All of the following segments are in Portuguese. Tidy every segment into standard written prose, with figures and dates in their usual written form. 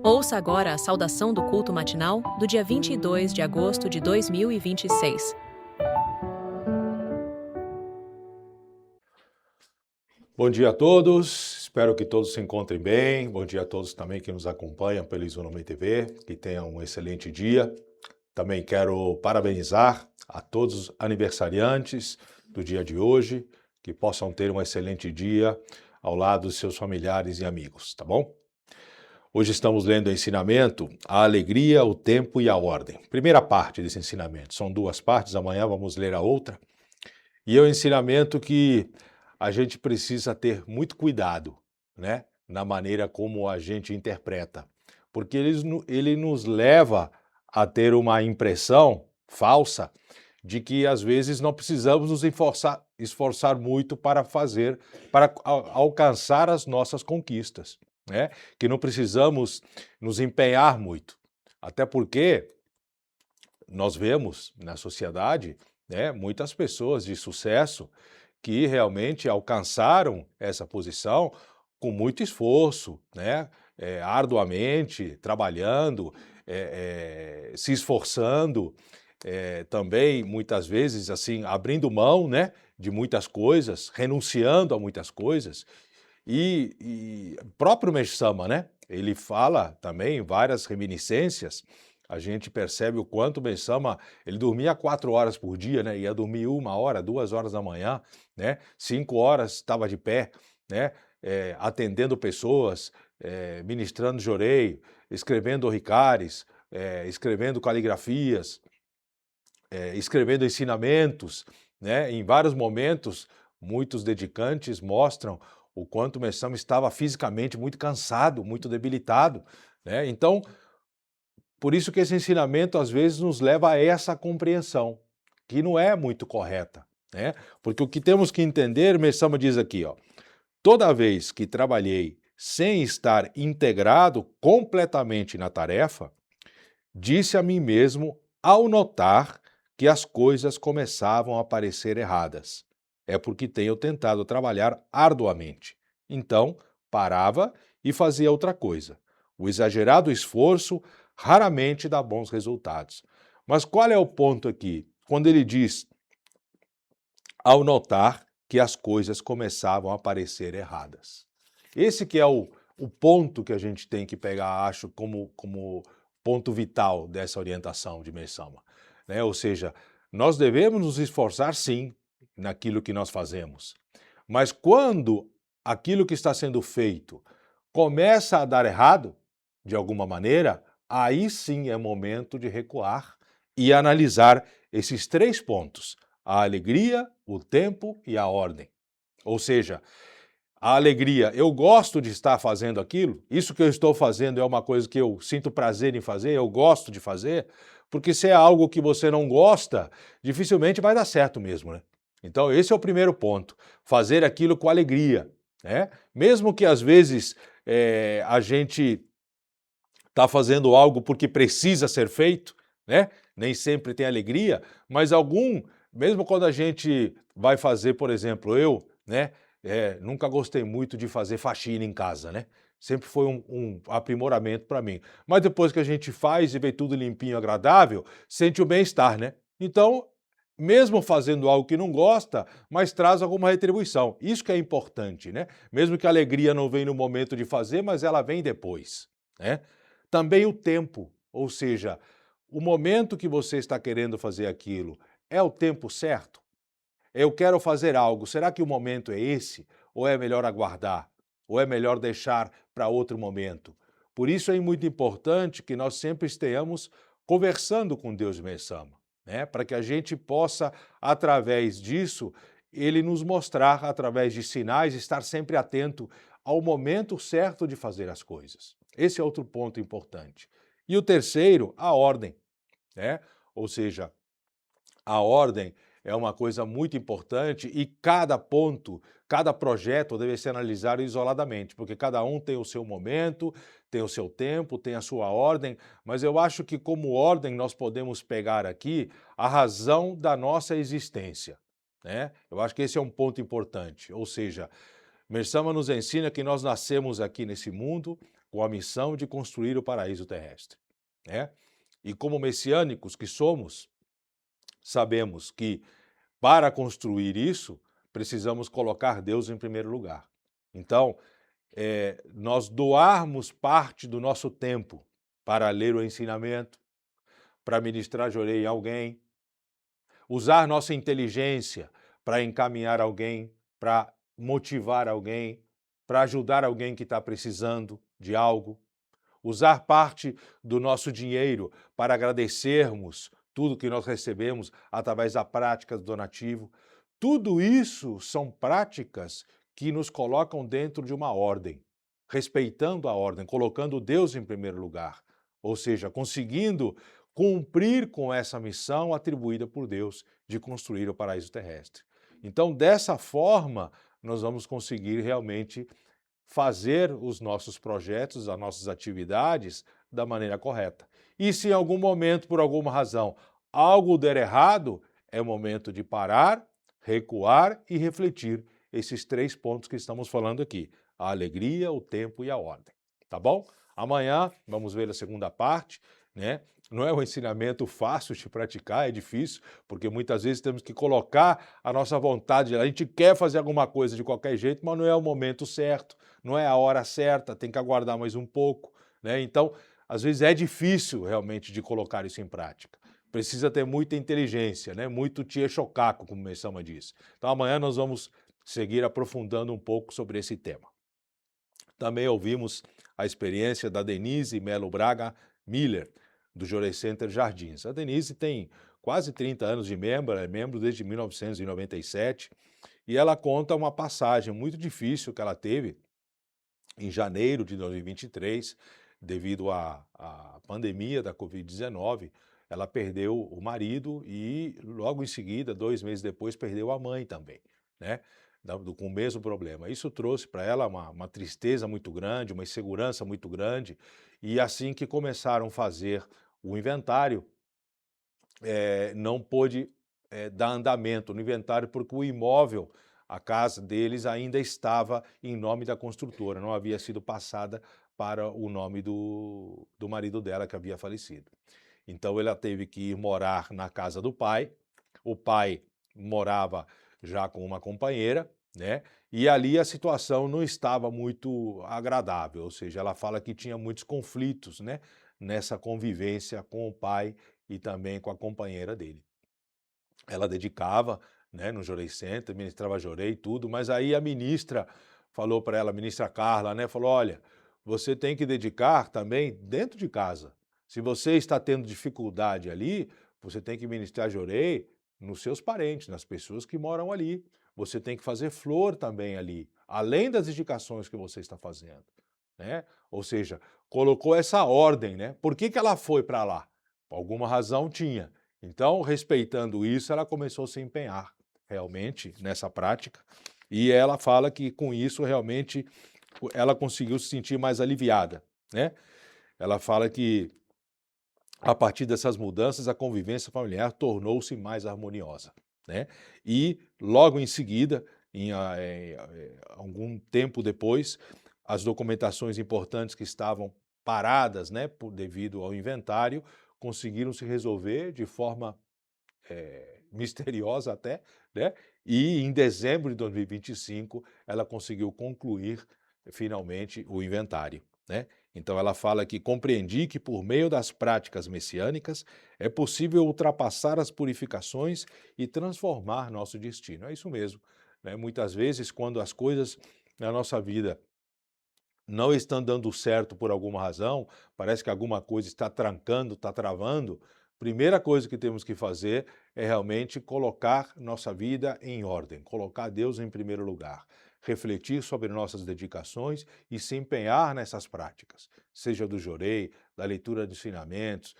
Ouça agora a saudação do culto matinal do dia 22 de agosto de 2026. Bom dia a todos, espero que todos se encontrem bem. Bom dia a todos também que nos acompanham pelo Isonomei TV, que tenham um excelente dia. Também quero parabenizar a todos os aniversariantes do dia de hoje, que possam ter um excelente dia ao lado dos seus familiares e amigos, tá bom? Hoje estamos lendo o ensinamento, a alegria, o tempo e a ordem. Primeira parte desse ensinamento, são duas partes, amanhã vamos ler a outra. E é um ensinamento que a gente precisa ter muito cuidado, né, na maneira como a gente interpreta, porque ele nos leva a ter uma impressão falsa de que às vezes não precisamos nos esforçar muito para alcançar as nossas conquistas, né? Que não precisamos nos empenhar muito, até porque nós vemos na sociedade, né, muitas pessoas de sucesso que realmente alcançaram essa posição com muito esforço, né, arduamente, trabalhando, se esforçando, também muitas vezes assim abrindo mão, né, de muitas coisas, renunciando a muitas coisas. E próprio Mesh Sama, né, ele fala também várias reminiscências. A gente percebe o quanto o Mesh Sama, ele dormia 4 horas por dia, né, ia dormir 1 hora, 2 horas da manhã, né, 5 horas estava de pé, né, atendendo pessoas, ministrando jorei, escrevendo oricares, escrevendo caligrafias, escrevendo ensinamentos, né, em vários momentos, muitos dedicantes mostram o quanto o Mesh Sama estava fisicamente muito cansado, muito debilitado, né? Então, por isso que esse ensinamento às vezes nos leva a essa compreensão, que não é muito correta, né? Porque o que temos que entender, Mesh Sama diz aqui, ó, toda vez que trabalhei sem estar integrado completamente na tarefa, disse a mim mesmo ao notar que as coisas começavam a parecer erradas. É porque tenho tentado trabalhar arduamente. Então, parava e fazia outra coisa. O exagerado esforço raramente dá bons resultados. Mas qual é o ponto aqui? Quando ele diz, ao notar que as coisas começavam a parecer erradas. Esse que é o ponto que a gente tem que pegar, acho, como ponto vital dessa orientação de Mesh Sama, né? Ou seja, nós devemos nos esforçar sim naquilo que nós fazemos, mas quando aquilo que está sendo feito começa a dar errado, de alguma maneira, aí sim é momento de recuar e analisar esses 3 pontos: a alegria, o tempo e a ordem. Ou seja, a alegria, eu gosto de estar fazendo aquilo, isso que eu estou fazendo é uma coisa que eu sinto prazer em fazer, eu gosto de fazer, porque se é algo que você não gosta, dificilmente vai dar certo mesmo, né? Então esse é o primeiro ponto, fazer aquilo com alegria, né? Mesmo que às vezes a gente está fazendo algo porque precisa ser feito, né? Nem sempre tem alegria, mas mesmo quando a gente vai fazer, por exemplo, eu, né? Nunca gostei muito de fazer faxina em casa, né? Sempre foi um aprimoramento para mim. Mas depois que a gente faz e vê tudo limpinho, agradável, sente o bem-estar, né? Então, mesmo fazendo algo que não gosta, mas traz alguma retribuição. Isso que é importante, né? Mesmo que a alegria não venha no momento de fazer, mas ela vem depois, né? Também o tempo, ou seja, o momento que você está querendo fazer aquilo é o tempo certo? Eu quero fazer algo, será que o momento é esse? Ou é melhor aguardar? Ou é melhor deixar para outro momento? Por isso é muito importante que nós sempre estejamos conversando com Deus Mesh Sama, né? Para que a gente possa, através disso, ele nos mostrar, através de sinais, estar sempre atento ao momento certo de fazer as coisas. Esse é outro ponto importante. E o terceiro, a ordem, né? Ou seja, a ordem é uma coisa muito importante e cada ponto, cada projeto deve ser analisado isoladamente, porque cada um tem o seu momento, tem o seu tempo, tem a sua ordem, mas eu acho que como ordem nós podemos pegar aqui a razão da nossa existência, né? Eu acho que esse é um ponto importante, ou seja, Mesh Sama nos ensina que nós nascemos aqui nesse mundo com a missão de construir o paraíso terrestre, né? E como messiânicos que somos, sabemos que para construir isso, precisamos colocar Deus em primeiro lugar. Então, nós doarmos parte do nosso tempo para ler o ensinamento, para ministrar jorei em alguém, usar nossa inteligência para encaminhar alguém, para motivar alguém, para ajudar alguém que está precisando de algo, usar parte do nosso dinheiro para agradecermos tudo que nós recebemos através da prática do donativo. Tudo isso são práticas que nos colocam dentro de uma ordem, respeitando a ordem, colocando Deus em primeiro lugar, ou seja, conseguindo cumprir com essa missão atribuída por Deus de construir o paraíso terrestre. Então, dessa forma, nós vamos conseguir realmente fazer os nossos projetos, as nossas atividades da maneira correta. E se em algum momento, por alguma razão, algo der errado, é momento de parar, recuar e refletir esses 3 pontos que estamos falando aqui: a alegria, o tempo e a ordem. Tá bom? Amanhã vamos ver a segunda parte, né? Não é um ensinamento fácil de praticar, é difícil, porque muitas vezes temos que colocar a nossa vontade. A gente quer fazer alguma coisa de qualquer jeito, mas não é o momento certo, não é a hora certa, tem que aguardar mais um pouco, né? Então, às vezes é difícil realmente de colocar isso em prática. Precisa ter muita inteligência, né? Muito tia chocaco, como Messama diz. Então, amanhã nós vamos seguir aprofundando um pouco sobre esse tema. Também ouvimos a experiência da Denise Melo Braga Miller, do Jorei Center Jardins. A Denise tem quase 30 anos de membro, é membro desde 1997, e ela conta uma passagem muito difícil que ela teve em janeiro de 2023, devido à pandemia da Covid-19. Ela perdeu o marido e logo em seguida, 2 meses depois, perdeu a mãe também, né? Com o mesmo problema. Isso trouxe para ela uma tristeza muito grande, uma insegurança muito grande, e assim que começaram a fazer o inventário, não pôde dar andamento no inventário porque o imóvel, a casa deles ainda estava em nome da construtora, não havia sido passada para o nome do marido dela que havia falecido. Então ela teve que ir morar na casa do pai, o pai morava já com uma companheira, né? E ali a situação não estava muito agradável, ou seja, ela fala que tinha muitos conflitos, né, nessa convivência com o pai e também com a companheira dele. Ela dedicava, né, no Jorei Center, ministrava Jorei e tudo, mas aí a ministra falou para ela, a ministra Carla, né, falou: olha, você tem que dedicar também dentro de casa. Se você está tendo dificuldade ali, você tem que ministrar Jorei nos seus parentes, nas pessoas que moram ali. Você tem que fazer flor também ali, além das dedicações que você está fazendo, né? Ou seja, colocou essa ordem, né? Por que ela foi para lá? Por alguma razão tinha. Então, respeitando isso, ela começou a se empenhar realmente nessa prática, e ela fala que com isso realmente ela conseguiu se sentir mais aliviada, né? Ela fala que a partir dessas mudanças a convivência familiar tornou-se mais harmoniosa, né? E logo em seguida, algum tempo depois, as documentações importantes que estavam paradas, né, devido ao inventário, conseguiram se resolver de forma misteriosa até, né? E em dezembro de 2025 ela conseguiu concluir finalmente o inventário, né? Então ela fala que compreendi que por meio das práticas messiânicas é possível ultrapassar as purificações e transformar nosso destino. É isso mesmo, né? Muitas vezes quando as coisas na nossa vida não estão dando certo por alguma razão, parece que alguma coisa está trancando, está travando, primeira coisa que temos que fazer é realmente colocar nossa vida em ordem, colocar Deus em primeiro lugar, refletir sobre nossas dedicações e se empenhar nessas práticas, seja do jorei, da leitura de ensinamentos,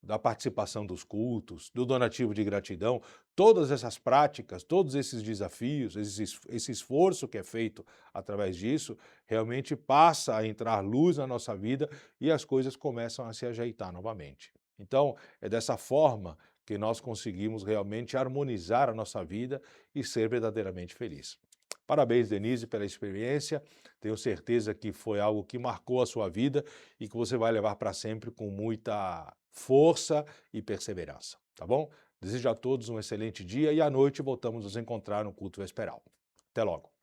da participação dos cultos, do donativo de gratidão, todas essas práticas, todos esses desafios, esse esforço que é feito através disso, realmente passa a entrar luz na nossa vida e as coisas começam a se ajeitar novamente. Então, é dessa forma que nós conseguimos realmente harmonizar a nossa vida e ser verdadeiramente feliz. Parabéns, Denise, pela experiência. Tenho certeza que foi algo que marcou a sua vida e que você vai levar para sempre com muita força e perseverança, tá bom? Desejo a todos um excelente dia e à noite voltamos a nos encontrar no culto vesperal. Até logo.